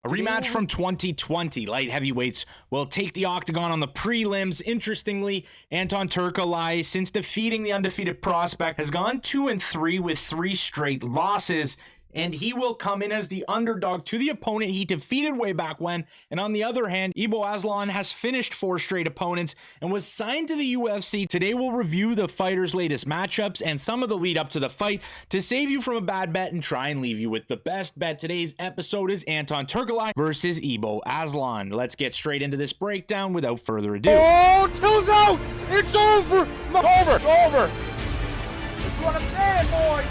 A rematch from 2020. Light heavyweights will take the octagon on the prelims. Interestingly, Anton Turkalj, since defeating the undefeated prospect, has gone 2-3 with 3 straight losses. And he will come in as the underdog to the opponent he defeated way back when. And on the other hand, Ibo Aslan has finished 4 straight opponents and was signed to the UFC. Today we'll review the fighter's latest matchups and some of the lead up to the fight to save you from a bad bet and try and leave you with the best bet. Today's episode is Anton Turkalj versus Ibo Aslan. Let's get straight into this breakdown without further ado. Oh, Till's out! It's over! It's over! It's over! That's what I'm saying, boy!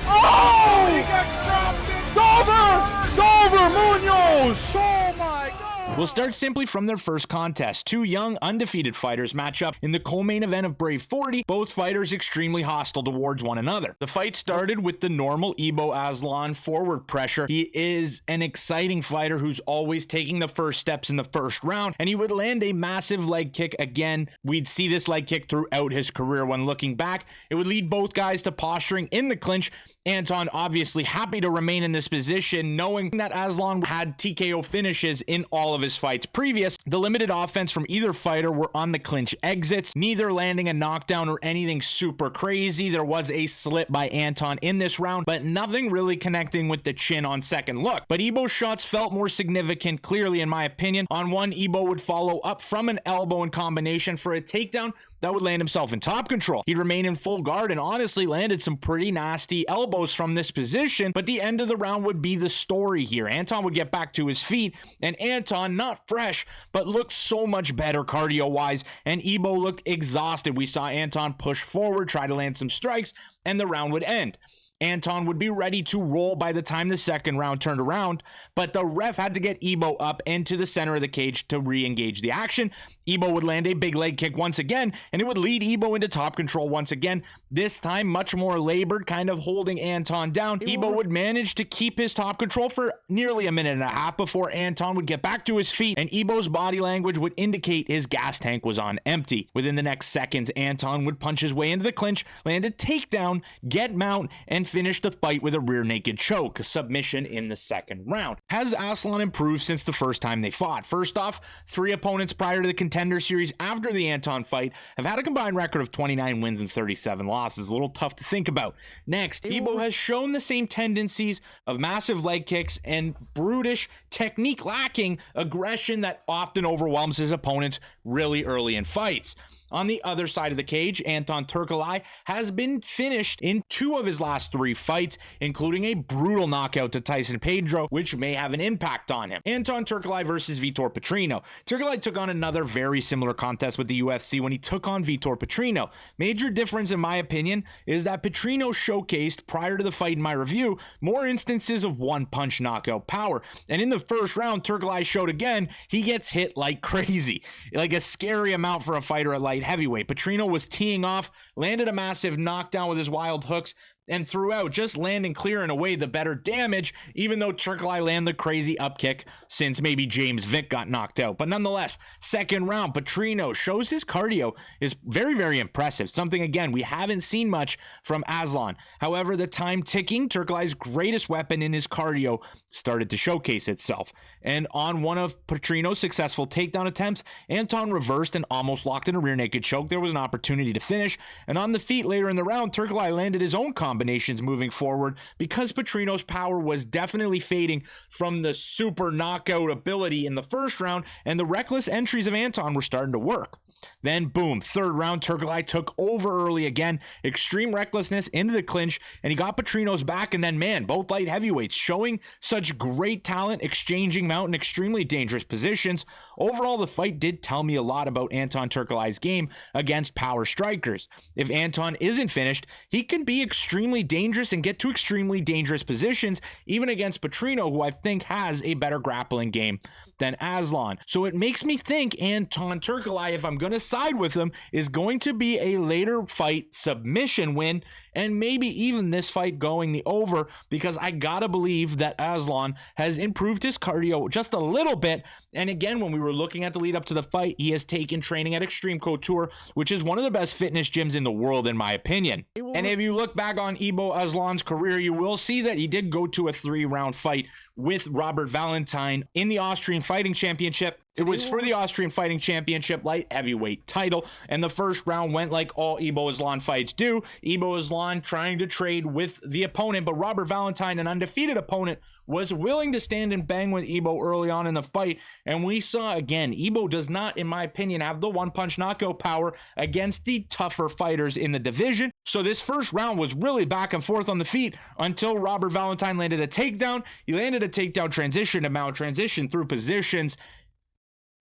Oh! He got dropped! It's over! It's over! Munoz! Oh my God! We'll start simply from their first contest. 2 young, undefeated fighters match up in the co-main event of Brave 40, both fighters extremely hostile towards one another. The fight started with the normal Ibo Aslan forward pressure. He is an exciting fighter who's always taking the first steps in the first round, and he would land a massive leg kick again. We'd see this leg kick throughout his career. When looking back, it would lead both guys to posturing in the clinch. Anton obviously happy to remain in this position, knowing that Aslan had TKO finishes in all of his fights previous. The limited offense from either fighter were on the clinch exits, neither landing a knockdown or anything super crazy. There was a slip by Anton in this round, but nothing really connecting with the chin on second look. But Ibo's shots felt more significant, clearly in my opinion. On one, Ibo would follow up from an elbow in combination for a takedown that would land himself in top control. He'd remain in full guard and honestly landed some pretty nasty elbows from this position, but the end of the round would be the story here. Anton would get back to his feet, and Anton, not fresh, but looked so much better cardio-wise, and Ibo looked exhausted. We saw Anton push forward, try to land some strikes, and the round would end. Anton would be ready to roll by the time the second round turned around, but the ref had to get Ibo up into the center of the cage to re-engage the action. Ibo would land a big leg kick once again, and it would lead Ibo into top control once again, this time much more labored, kind of holding Anton down. Ibo would manage to keep his top control for nearly a minute and a half before Anton would get back to his feet, and Ibo's body language would indicate his gas tank was on empty. Within the next seconds, Anton would punch his way into the clinch, land a takedown, get mount, and finish the fight with a rear naked choke, a submission in the second round. Has Aslan improved since the first time they fought? First off, 3 opponents prior to the Contender Series after the Anton fight have had a combined record of 29 wins and 37 losses. A little tough to think about. Next, Ibo has shown the same tendencies of massive leg kicks and brutish, technique lacking aggression that often overwhelms his opponents really early in fights. On the other side of the cage, Anton Turkalj has been finished in 2 of his last 3 fights, including a brutal knockout to Tyson Pedro, which may have an impact on him. Anton Turkalj versus Vitor Petrino. Turkalj took on another very similar contest with the UFC when he took on Vitor Petrino. Major difference, in my opinion, is that Petrino showcased, prior to the fight in my review, more instances of one-punch knockout power. And in the first round, Turkalj showed again, he gets hit like crazy. Like a scary amount for a fighter at light heavyweight. Petrino was teeing off, landed a massive knockdown with his wild hooks, and throughout, just landing clear and away the better damage, even though Turkalj landed the crazy up kick since maybe James Vick got knocked out. But nonetheless, second round, Petrino shows his cardio is very, very impressive. Something, again, we haven't seen much from Aslan. However, the time ticking, Turkalj's greatest weapon in his cardio, started to showcase itself. And on one of Petrino's successful takedown attempts, Anton reversed and almost locked in a rear naked choke. There was an opportunity to finish. And on the feet later in the round, Turkalj landed his own combinations moving forward because Petrino's power was definitely fading from the super knockout ability in the first round, and the reckless entries of Anton were starting to work. Then boom, third round, Turkalj took over early again, extreme recklessness into the clinch, and he got Petrino's back. And then, man, both light heavyweights showing such great talent, exchanging mount in extremely dangerous positions. Overall, the fight did tell me a lot about Anton Turkalj's game against power strikers. If Anton isn't finished, he can be extremely dangerous and get to extremely dangerous positions, even against Petrino, who I think has a better grappling game than Aslan. So it makes me think Anton Turkalj, if I'm going to side with him, is going to be a later fight submission win, and maybe even this fight going the over, because I gotta believe that Aslan has improved his cardio just a little bit. And again, when we were looking at the lead up to the fight, he has taken training at Extreme Couture, which is one of the best fitness gyms in the world, in my opinion. And if you look back on Ibo Aslan's career, you will see that he did go to a 3-round fight with Robert Valentine in the Austrian Fighting Championship. It was for the Austrian Fighting Championship light heavyweight title, and the first round went like all Ibo Aslan fights do. Ibo Aslan trying to trade with the opponent, but Robert Valentine, an undefeated opponent, was willing to stand and bang with Ibo early on in the fight, and we saw again, Ibo does not, in my opinion, have the one-punch knockout power against the tougher fighters in the division. So this first round was really back and forth on the feet until Robert Valentine landed a takedown. He landed a takedown, transition to mount, transition through positions.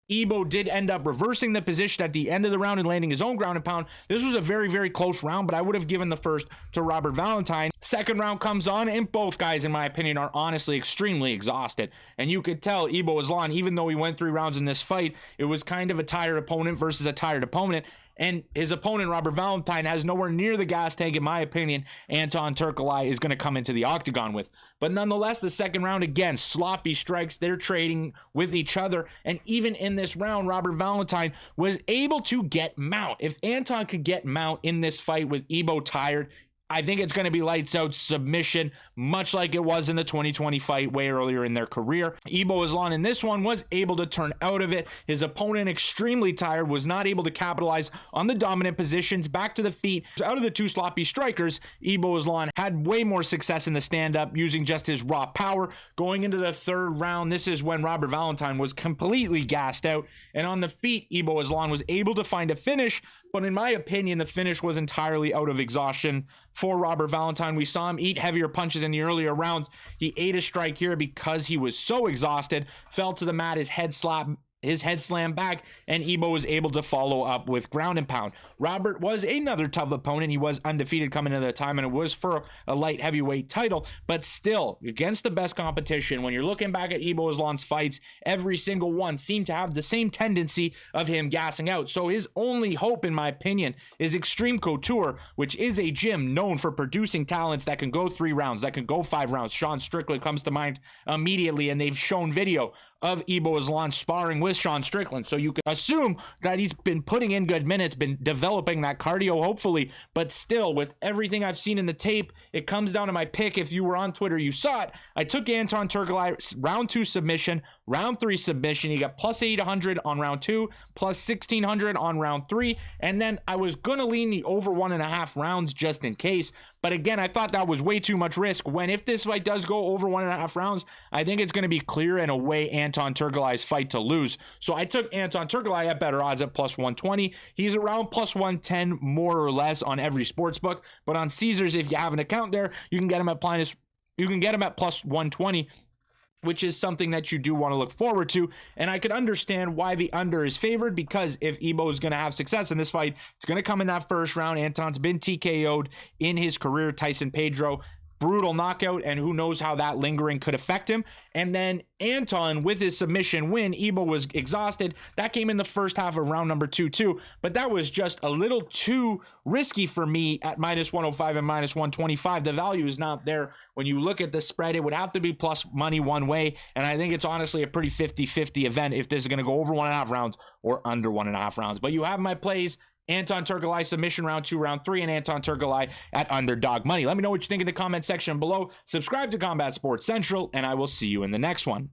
Ibo did end up reversing the position at the end of the round and landing his own ground and pound. This was a very, very close round, but I would have given the first to Robert Valentine. Second round comes on, and both guys, in my opinion, are honestly extremely exhausted. And you could tell Ibo Aslan, even though he went 3 rounds in this fight, it was kind of a tired opponent versus a tired opponent. And his opponent, Robert Valentine, has nowhere near the gas tank, in my opinion, Anton Turkalj is going to come into the octagon with. But nonetheless, the second round, again, sloppy strikes. They're trading with each other. And even in this round, Robert Valentine was able to get mount. If Anton could get mount in this fight with Ibo tired, I think it's going to be lights out submission, much like it was in the 2020 fight way earlier in their career. Ibo Aslan in this one was able to turn out of it. His opponent, extremely tired, was not able to capitalize on the dominant positions. Back to the feet. Out of the 2 sloppy strikers, Ibo Aslan had way more success in the stand-up using just his raw power. Going into the third round, this is when Robert Valentine was completely gassed out. And on the feet, Ibo Aslan was able to find a finish, but in my opinion, the finish was entirely out of exhaustion for Robert Valentine. We saw him eat heavier punches in the earlier rounds. He ate a strike here because he was so exhausted, fell to the mat, his head slammed back, and Ibo was able to follow up with ground and pound. Robert was another tough opponent. He was undefeated coming into the time, and it was for a light heavyweight title, but still, against the best competition, when you're looking back at Ibo Aslan's fights, every single one seemed to have the same tendency of him gassing out. So his only hope, in my opinion, is Extreme Couture, which is a gym known for producing talents that can go 3 rounds, that can go 5 rounds. Sean Strickland comes to mind immediately, and they've shown video of Ibo Aslan sparring with Sean Strickland. So you can assume that he's been putting in good minutes, been developing that cardio, hopefully. But still, with everything I've seen in the tape, it comes down to my pick. If you were on Twitter, you saw it. I took Anton Turkalj, round 2 submission, round 3 submission. He got plus 800 on round 2, plus 1600 on round 3. And then I was going to lean the over 1.5 rounds just in case. But again, I thought that was way too much risk when if this fight does go over 1.5 rounds, I think it's going to be clear and away Anton Turkalj's fight to lose. So I took Anton Turkalj at better odds at plus 120. He's around plus 110 more or less on every sports book. But on Caesars, if you have an account there, you can get him at plus 120. Which is something that you do want to look forward to. And I could understand why the under is favored, because if Ibo is going to have success in this fight, it's going to come in that first round. Anton's been TKO'd in his career. Tyson Pedro, brutal knockout, and who knows how that lingering could affect him. And then Anton, with his submission win, Ibo was exhausted. That came in the first half of round number 2 too, but that was just a little too risky for me at minus 105 and minus 125. The value is not there. When you look at the spread, it would have to be plus money one way, and I think it's honestly a pretty 50-50 event if this is going to go over 1.5 rounds or under 1.5 rounds. But you have my plays. Anton Turkalj submission round 2, round 3, and Anton Turkalj at underdog money. Let me know what you think in the comment section below. Subscribe to Combat Sports Central, and I will see you in the next one.